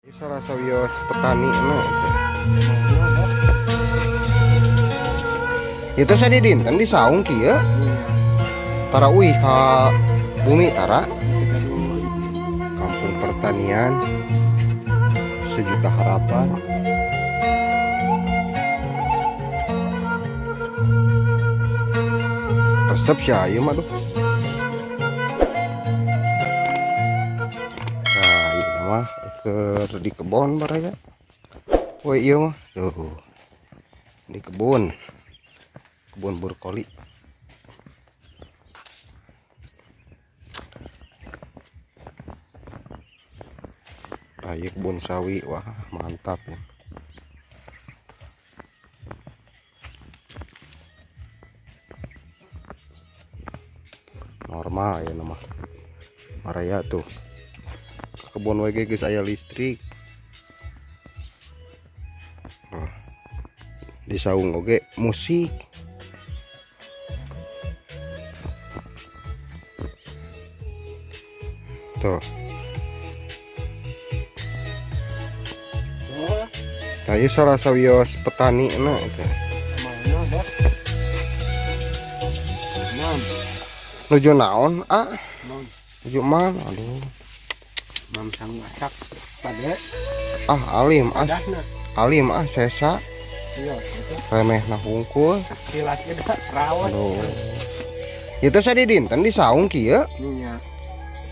Salah sawios petani itu saya di dinten di saung kieu tara uih ka bumi tara kampung pertanian sejuta harapan. Resep sih ayo mah tuh. Nah, ini mah di kebun baraya. Woi iya mah tuh di kebun brokoli. Kayak kebun sawi, wah mantap ya. Normal ya nama maraya tuh kebun WG guys, aya listrik. Nah, di saung oge musik. Tuh. Nah, ini salah sawios petani enak itu. Nuju naon nuju man aduh mam sang masak pada alim sesa iya remeh nah hungkul silasnya rawat. aduh itu saya di dinten di saung kieu nya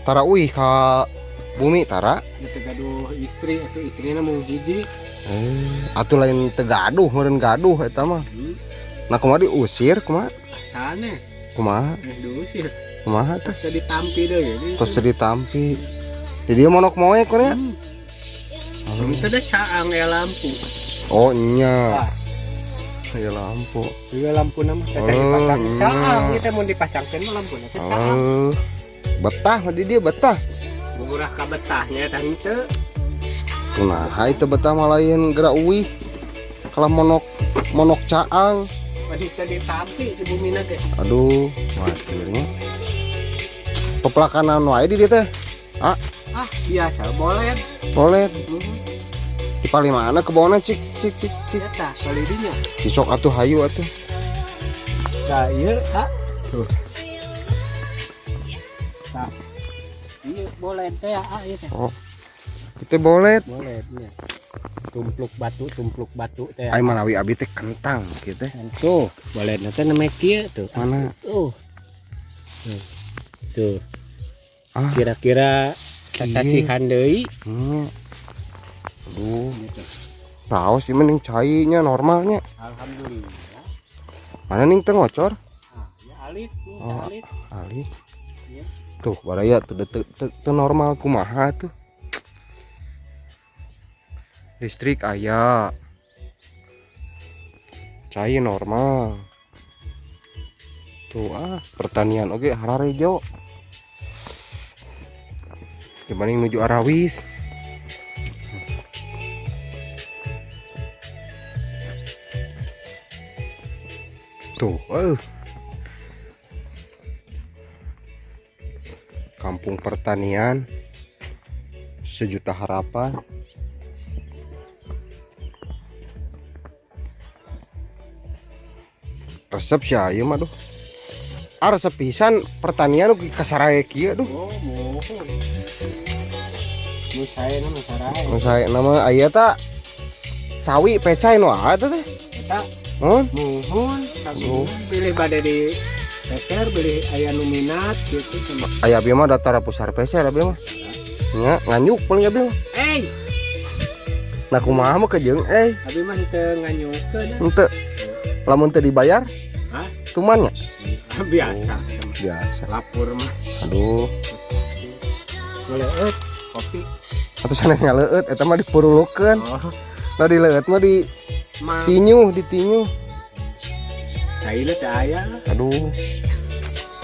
tara uih ka bumi tara teu gaduh istri atau istrina mau hiji atuh lain teu gaduh meureun gaduh eta mah. Nah kumaha diusir kumaha kumaha teh tadi tampi deh jadi terus ditampi di dia monok moek kan ya. Itu ada caang ya lampu. Oh nya ya lampu iya lampu nama caang dipasang caang kita mau dipasangkan mah lampu na caang betah di dia betah murah ka betahnya tah henteu. Nah itu betah mah lain gerak uih kalau monok caang Masih tadi tampi si bumina teh. aduh akhirnya peplakanan wae di dia teh Biasa boleh di paling mana kebonnya cik eta kali dinya sok atuh hayu atuh. nah iya tuh nah iya boleh teh iya teh Oh kita boleh nya tumpluk batu teh ai manawi abi teh kentang gitu tuh boleh teh namanya kieu tuh mana tuh kira-kira kasasihan deui aduh tahu sih mending cainya normalnya alhamdulillah mana ning teu ngocor ya alit alit ya. Tuh baraya tuh teu normal kumaha tuh listrik aya cai normal tuh pertanian oke hararejo dibanding menuju Arawis. Tuh kampung pertanian sejuta harapan. Resep sih ayo mah duh resep pisan pertanian kasaraya kieu duh. Oh mohon Saya nama aya tak sawi pecai no ada teh. Eta mohon pilih bade di peser beli aya nu minat gitu sama. Aya abi mah datara pusar peser abi mah. Nya nganyuk paling abi mah. Nah kumaha mah kejeung Abi mah teu nganyukeun. Henteu. Lamun teu dibayar? Tumannya. Biasa. Lapur mah. Aduh. Leueut kopi. Atuh sana ngaleueut eta mah dipurulukeun. Nah dileueut mah di tinyu. Saile teh aya. Aduh.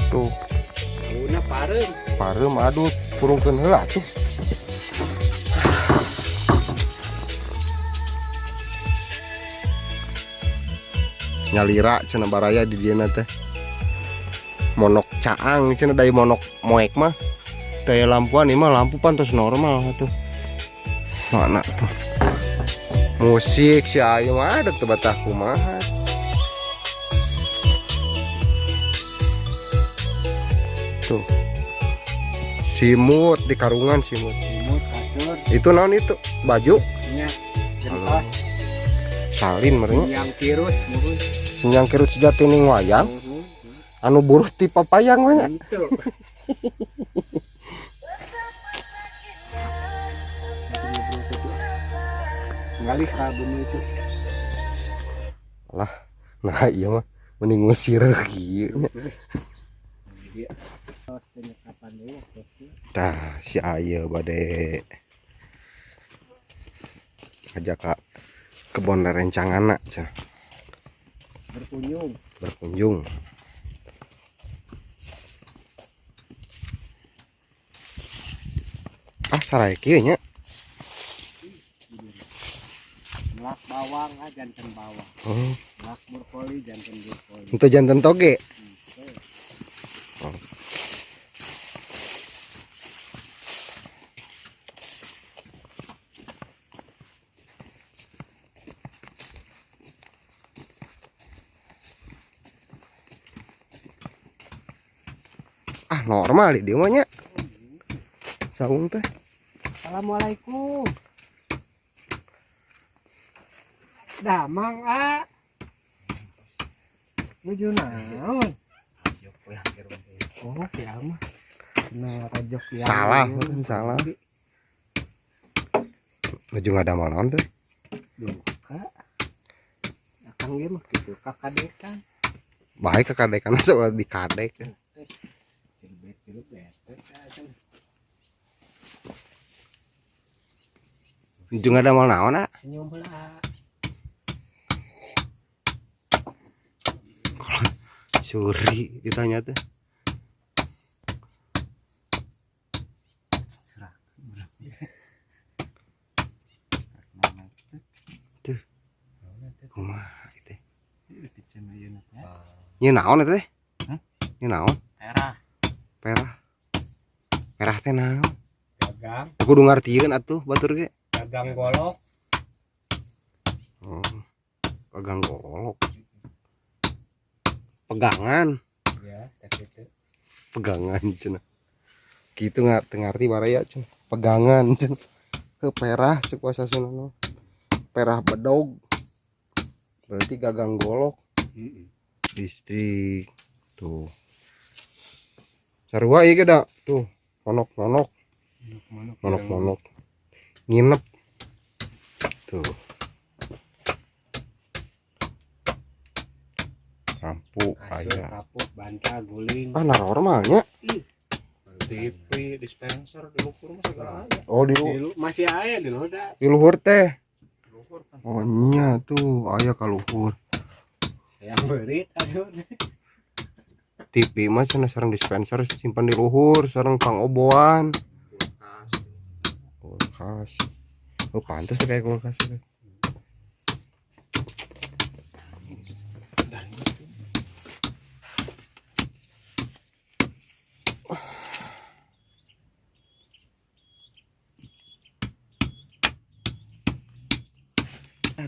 Tuh. Auna pareum aduh purungkeun heula tuh. Nyalira cenah baraya di dieu teh. Monok caang cenah dari monok moek mah. Daya lampuan ini mah lampu pantas normal tuh. Mana tuh musik si ayo mah ada tuh batah kumaha. Tuh simut di karungan simut. Simut kasur. Itu naon itu baju Nya. Gentos. salin merenya. Yang kirut murus. Senjang kirut sejati ning wayang anu buruh ti papayang mah nya. Itu. Ngalih ka bumi itu. Lah nah iya mah mending ngusir kieu nya. Jadi tos penyekapan deui tosnya. Tah si aya bade ajak ka kebon rencanganna cenah berkunjung. Ah sarai kieu nya. Melak bawang janten bawang. Oh, Melak brokoli janten brokoli. itu jantan toge. Oh. Ah normal dia mah nya. Saung teh. Assalamualaikum. Damang nuju naon? Oh, ya mah. Nah, rajok ya. Salah, salah. Nuju ngadamel naon teh? Duka. Akang ge mah kitu kakadekan. Baik kekadekan soal dikadek. Cilebet. Nuju ngadamel naon Senyum heula. Suri ditanya teh. Tuh. Kumaha teh? Ieu naon eta teh? Ieu naon? Perah teh naon? Gagang, Kudu ngartieun atuh batur ge. gagang golok. Oh. Gagang golok. Pegangan. Ya, tak itu. Pegangan cenah. Kitu ngarti baraya cenah. Pegangan cenah. Ke perah cek kuasa sunana. Perah bedog. Berarti gagang golok. Distrik tuh. Sarua ieu ge da tuh. Monok nginep tuh rampu aya kapuk banta guling. normalnya TV dispenser di luhur mah segala aya. oh di Masih aya di loda. di luhur teh oh nya tuh aya ka luhur Yang beurit aduh. TV mah cenah sareng dispenser simpan di luhur sareng pangoboan kulkas oh pantes tuh kayak kulkas itu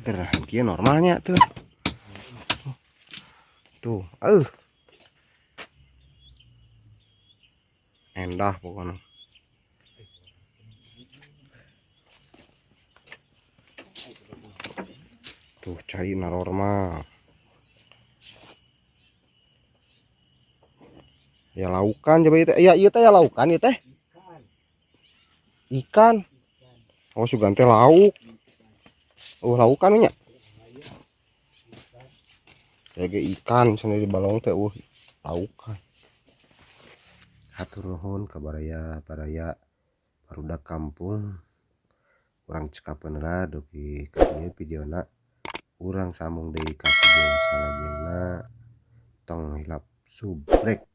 gerahan kia normalnya tuh endah pokoknya tuh cai normal ya laukan coba itu ya iya teh ya laukan ya teh ikan oh sugan teh lauk oh laukan nya kayak ikan sana di balong teh laukan hatur nuhun ka baraya barudak kampung urang cekapeun heula dugi ka ieu videona urang sambung deui ka video salajengna tong hilap subrek.